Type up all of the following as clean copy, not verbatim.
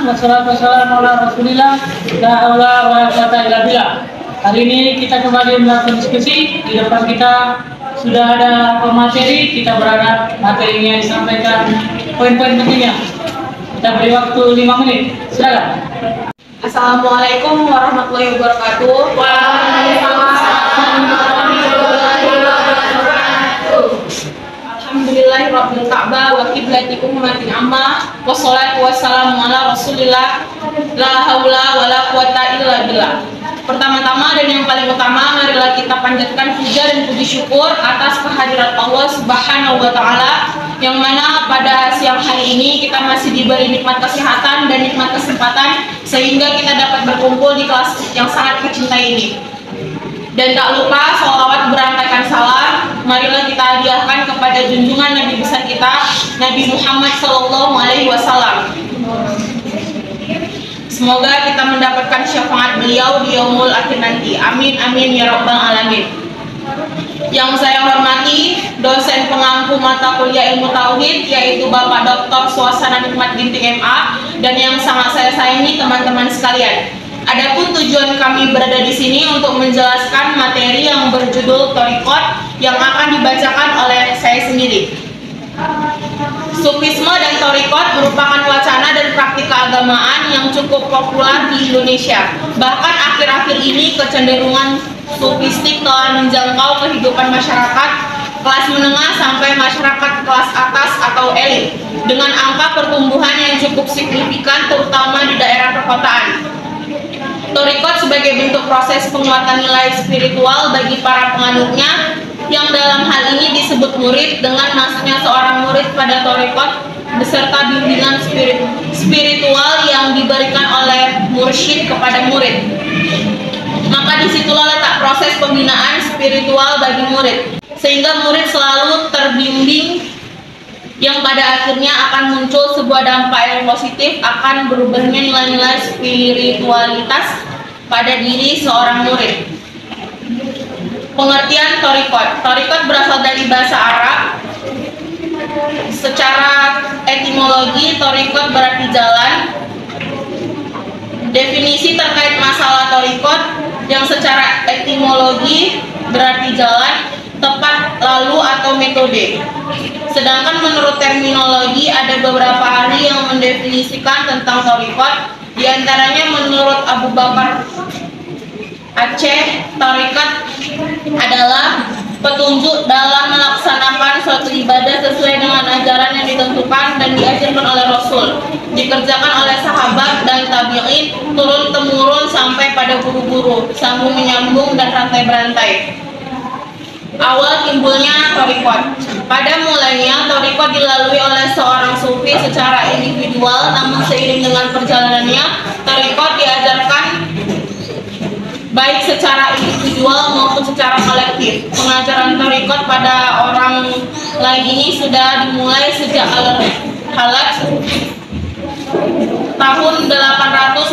wassalatu wassalamu ala Rasulillah, la haula wala quwwata illa billah. Hari ini kita kembali melakukan diskusi. Di depan kita sudah ada pemateri. Kita berharap materinya disampaikan poin-poin pentingnya. Kita beri waktu 5 menit. Silakan. Assalamualaikum warahmatullahi wabarakatuh. Waalaikumsalam warahmatullahi wabarakatuh. Alhamdulillahirabbil ka'bah wa qiblatikum umatin amma wassalatu wassalamu ala Rasulillah, la haula wala quwwata illa billah. Pertama-tama dan yang paling utama, marilah kita panjatkan puja dan puji syukur atas kehadirat Allah Subhanahu wa taala, yang mana pada siang hari ini kita masih diberi nikmat kesehatan dan nikmat kesempatan sehingga kita dapat berkumpul di kelas yang sangat kecintai ini. Dan tak lupa sholawat berantaikan salam marilah kita hadiahkan kepada junjungan Nabi besar kita, Nabi Muhammad SAW. Semoga kita mendapatkan syafaat beliau di yaumul akhir nanti. Amin amin ya rabbal alamin. Yang saya hormati dosen pengampu mata kuliah ilmu tauhid, yaitu Bapak Dr. Suasana Nikmat Ginting MA, dan yang sangat saya sayangi teman-teman sekalian. Adapun tujuan kami berada di sini untuk menjelaskan materi yang berjudul Thariqat yang akan dibacakan oleh saya sendiri. Sufisme dan Thariqat merupakan wacana dan praktik keagamaan yang cukup populer di Indonesia. Bahkan akhir-akhir ini kecenderungan sufistik telah menjangkau kehidupan masyarakat kelas menengah sampai masyarakat kelas atas atau elit, dengan angka pertumbuhan yang cukup signifikan terutama di daerah perkotaan. Thariqat sebagai bentuk proses penguatan nilai spiritual bagi para penganutnya, yang dalam hal ini disebut murid, dengan masuknya seorang murid pada thariqat beserta bimbingan spiritual yang diberikan oleh mursyid kepada murid. Maka disitulah letak proses pembinaan spiritual bagi murid, sehingga murid selalu terbimbing, yang pada akhirnya akan muncul sebuah dampak yang positif akan berubahnya nilai-nilai spiritualitas pada diri seorang murid. Pengertian thariqat. Thariqat berasal dari bahasa Arab. Secara etimologi, thariqat berarti jalan. Definisi terkait masalah thariqat yang secara etimologi berarti jalan, tepat, lalu, atau metode. Sedangkan menurut terminologi ada beberapa ahli yang mendefinisikan tentang thariqat. Di antaranya menurut Abu Bakar Aceh, thariqat adalah petunjuk dalam melaksanakan suatu ibadah sesuai dengan ajaran yang ditentukan dan diajarkan oleh Rasul, dikerjakan oleh sahabat dan tabi'in turun-temurun sampai pada guru-guru, sambung menyambung dan rantai berantai. Awal timbulnya thariqat. Pada mulanya thariqat dilalui oleh seorang sufi secara individual, namun seiring dengan perjalanannya thariqat diajarkan baik secara individual maupun secara kolektif. Pengajaran thariqat pada orang lain ini sudah dimulai sejak Al-Halaj tahun 858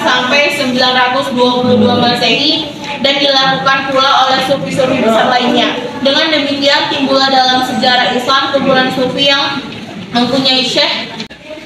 sampai 922 Masehi, dan dilakukan pula oleh sufi-sufi besar lainnya. Dengan demikian timbullah dalam sejarah Islam kumpulan sufi yang mempunyai syekh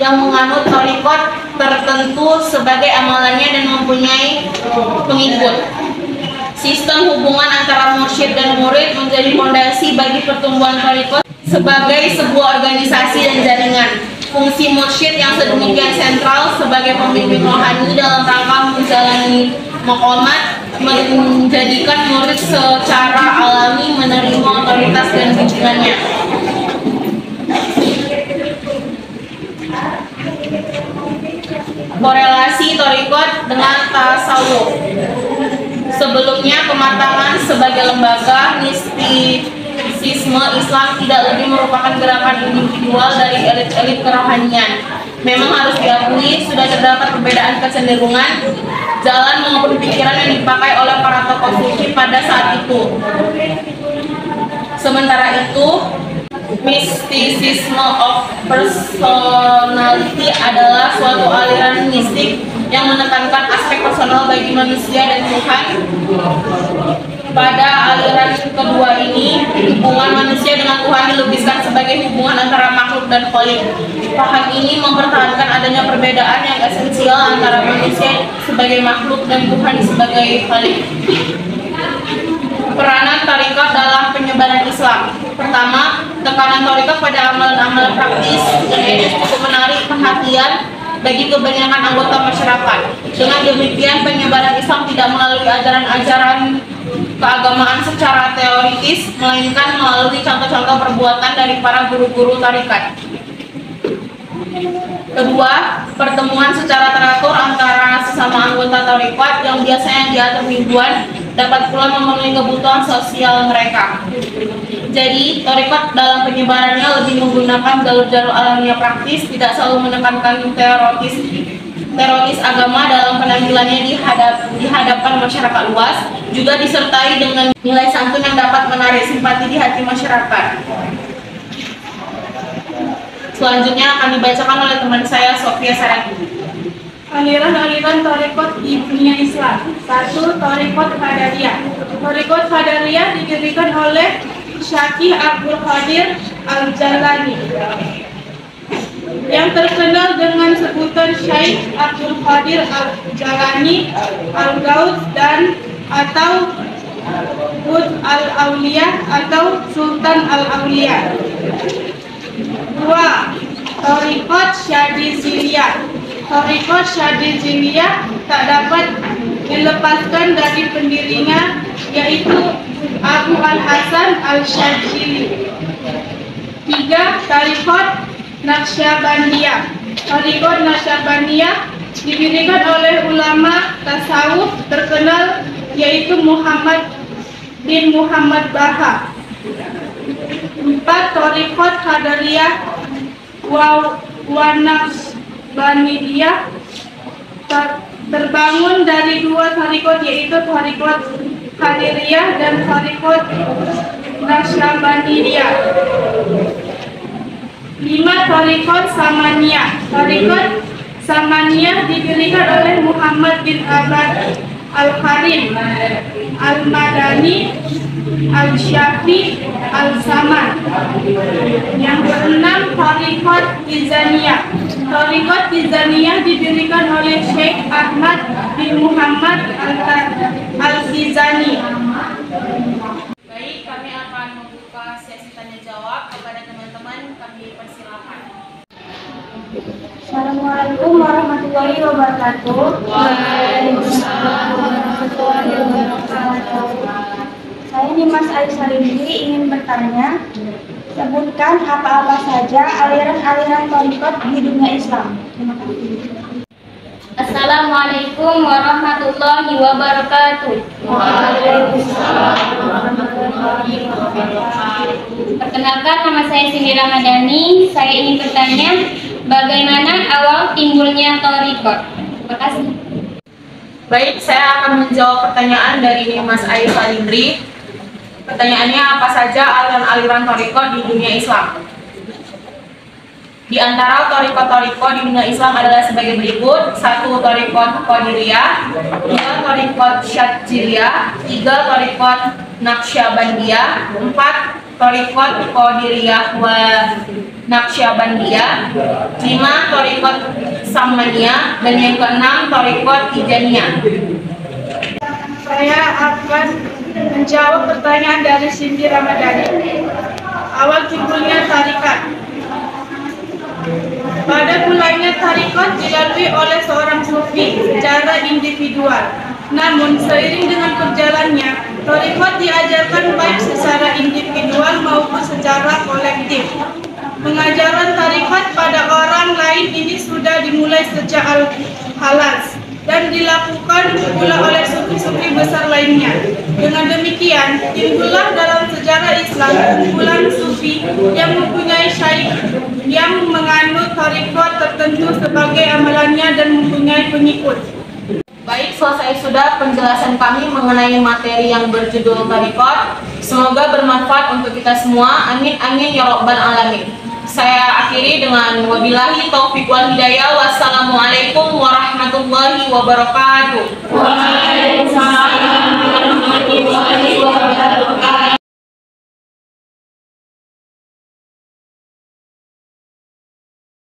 yang menganut thariqat tertentu sebagai amalannya dan mempunyai pengikut. Sistem hubungan antara mursyid dan murid menjadi fondasi bagi pertumbuhan thariqat sebagai sebuah organisasi dan jaringan. Fungsi mursyid yang sedemikian sentral sebagai pembimbing rohani dalam rangka menjalani maqamat menjadikan murid secara alami menerima otoritas dan bimbingannya. Korelasi thariqat dengan tasawuf. Sebelumnya, pematangan sebagai lembaga mistisisme Islam tidak lebih merupakan gerakan individual dari elit-elit kerohanian. Memang harus diakui sudah terdapat perbedaan kecenderungan, jalan maupun pikiran yang dipakai oleh para tokoh sufi pada saat itu. Sementara itu, Mysticism of personality adalah suatu aliran mistik yang menekankan aspek personal bagi manusia dan Tuhan. Pada aliran kedua ini, hubungan manusia dengan Tuhan dilukiskan sebagai hubungan antara makhluk makhluk dan khalik. Paham ini mempertahankan adanya perbedaan yang esensial antara manusia sebagai makhluk dan Tuhan sebagai khalik. Peranan tarikat dalam penyebaran Islam. Pertama, tekanan tarikat pada amalan-amalan praktis dan ini cukup menarik perhatian bagi kebanyakan anggota masyarakat. Dengan demikian, penyebaran Islam tidak melalui ajaran-ajaran keagamaan secara teoritis, melainkan melalui contoh-contoh perbuatan dari para guru-guru tarikat. Kedua, pertemuan secara teratur antara sesama anggota tarikat yang biasanya diatur mingguan dapat pula memenuhi kebutuhan sosial mereka. Jadi, tarikat dalam penyebarannya lebih menggunakan jalur-jalur alamiah praktis, tidak selalu menekankan teroris agama dalam penampilannya di hadapan masyarakat luas, juga disertai dengan nilai santun yang dapat menarik simpati di hati masyarakat. Selanjutnya akan dibacakan oleh teman saya, Sofia Saragi. Aliran-aliran tarikat di dunia Islam. 1. Tarikat Qadariyah. Tarikat Qadariyah didirikan oleh Syekh Abdul Qadir Al-Jalani yang terkenal dengan sebutan Syekh Abdul Qadir Al-Jalani Al-Gaus dan atau Qutb Al-Auliya atau Sultan Al-Auliya. 2. Tarikat Syadziliyah. Tarikat Syadziliyah tak dapat dilepaskan dari pendirinya, yaitu Abu Al-Hasan Al-Syadzili. 3. Tarikat Naqsyabandiyah. Tarikat Naqsyabandiyah didirikan oleh ulama tasawuf terkenal, yaitu Muhammad bin Muhammad Baha. 4. Tarikat Qadariyah wa Naqsyabandiyah terbangun dari dua tarikat, yaitu tarikat Qadariyah dan tarikat Naqsyabandiyah. 5. Tarikat Samaniyah. Tarikat Samaniyah didirikan oleh Muhammad bin Abad Al-Karim Al-Madani Al-Syafi Al-Saman. Yang keenam, Tarikat Tizaniyah. Tarikat Tizaniyah didirikan oleh Syekh Ahmad bin Muhammad Al-Tizani. Baik, kami akan membuka sesi tanya jawab kepada teman-teman. Kami persilakan. Assalamualaikum warahmatullahi wabarakatuh. Waalaikumsalam warahmatullahi wabarakatuh. Saya Nimas Aisyah ingin bertanya, sebutkan apa-apa saja aliran-aliran tarikat di dunia Islam. Terima kasih. Assalamualaikum warahmatullahi wabarakatuh. Waalaikumsalam warahmatullahi wabarakatuh. Perkenalkan, nama saya Cindy Ramadhani. Saya ingin bertanya, bagaimana awal timbulnya tarikat? Terima kasih. Baik, saya akan menjawab pertanyaan dari Mas Aisyah Indri. Pertanyaannya, apa saja aliran-aliran tarikat di dunia Islam? Di antara tarikat-tarikat di dunia Islam adalah sebagai berikut: 1. Tarikat Qadiriyah, 2. Tarikat Syadziliyah, 3. Tarikat Naqsyabandiyah, 4. Tarikat Qadiriyah wa Naqsyabandiyah, 5. Tarikat Samaniyah, dan yang keenam Tarikat Tijaniyah. Saya akan menjawab pertanyaan dari Cindy Ramadhani. Awal timbulnya tarikat. Pada mulanya tarikat dilalui oleh seorang sufi secara individual. Namun seiring dengan berjalannya, tarikat diajarkan baik secara individual maupun secara kolektif. Pengajaran tarikat pada orang lain ini sudah dimulai sejak Al-Halas dan dilakukan pula oleh sufi-sufi besar lainnya. Dengan demikian, timbullah dalam sejarah Islam kumpulan sufi yang mempunyai syaikh yang menganut tarikat tertentu sebagai amalannya dan mempunyai pengikut. Baik, selesai sudah penjelasan kami mengenai materi yang berjudul tarikat. Semoga bermanfaat untuk kita semua. Amin amin ya rabbal alamin. Saya akhiri dengan wabillahi taufiq wal hidayah. Wassalamualaikum warahmatullahi wabarakatuh.